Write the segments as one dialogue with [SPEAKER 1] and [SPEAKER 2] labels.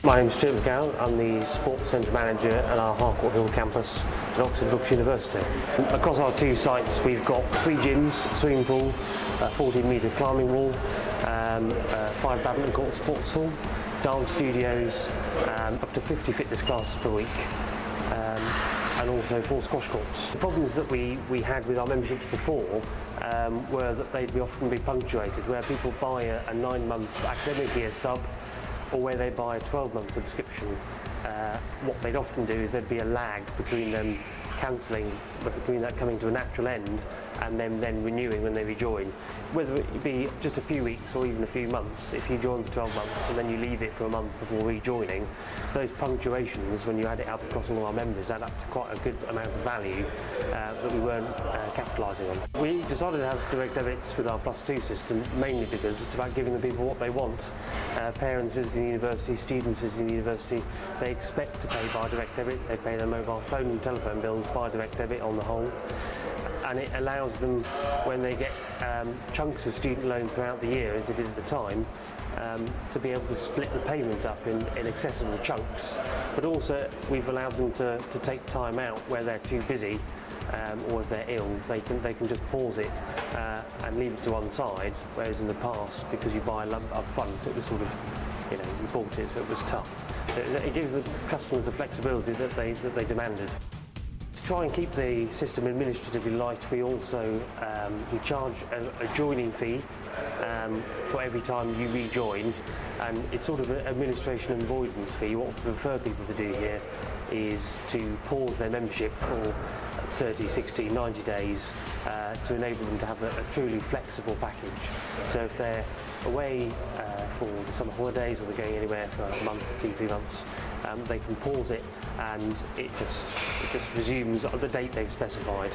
[SPEAKER 1] My name is Stuart McCarroll. I'm the Sports Centre Manager at our Harcourt Hill campus at Oxford Brookes University. Across our two sites we've got 3 gyms, swimming pool, a 14-metre climbing wall, 5 badminton court sports hall, dance studios, up to 50 fitness classes per week, and also 4 squash courts. The problems that we had with our memberships before were that they'd often be punctuated, where people buy a 9-month academic year sub, or where they buy a 12-month subscription. What they'd often do is there'd be a lag between them cancelling, between that coming to a natural end and them then renewing when they rejoin. Whether it be just a few weeks or even a few months, if you join for 12 months and then you leave it for a month before rejoining, those punctuations, when you add it up across all our members, add up to quite a good amount of value that we weren't capitalising on. We decided to have direct debits with our +2 system mainly because it's about giving the people what they want. Parents visiting university, students visiting university, they expect to pay by direct debit. They pay their mobile phone and telephone bills by direct debit on the whole, and it allows them, when they get chunks of student loan throughout the year, as they did at the time, to be able to split the payment up in accessible chunks. But also we've allowed them to take time out where they're too busy, or if they're ill, they can just pause it and leave it to one side, whereas in the past, because you buy a lump up front, it was sort of, you bought it, so it was tough. It gives the customers the flexibility that they demanded. To try and keep the system administratively light, we also we charge a joining fee for every time you rejoin, and it's sort of an administration avoidance fee. What we prefer people to do here is to pause their membership for 30, 60, 90 days to enable them to have a truly flexible package. So if they're away for the summer holidays, or they're going anywhere for a month, 2-3 months, they can pause it and it just resumes at the date they've specified.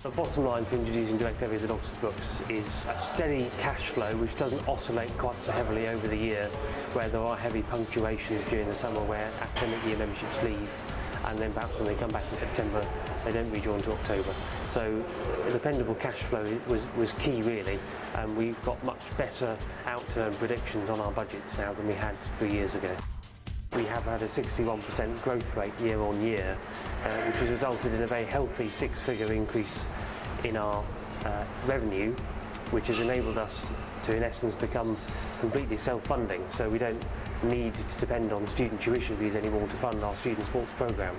[SPEAKER 1] The bottom line for introducing direct debits at Oxford Brookes is a steady cash flow which doesn't oscillate quite so heavily over the year, where there are heavy punctuations during the summer where academic year memberships leave, and then perhaps when they come back in September they don't rejoin to October. So a dependable cash flow was key really, and we've got much better outturn predictions on our budgets now than we had 3 years ago. We have had a 61% growth rate year on year, which has resulted in a very healthy 6-figure increase in our revenue, which has enabled us to, in essence, become completely self-funding. So we don't need to depend on student tuition fees anymore to fund our student sports programme.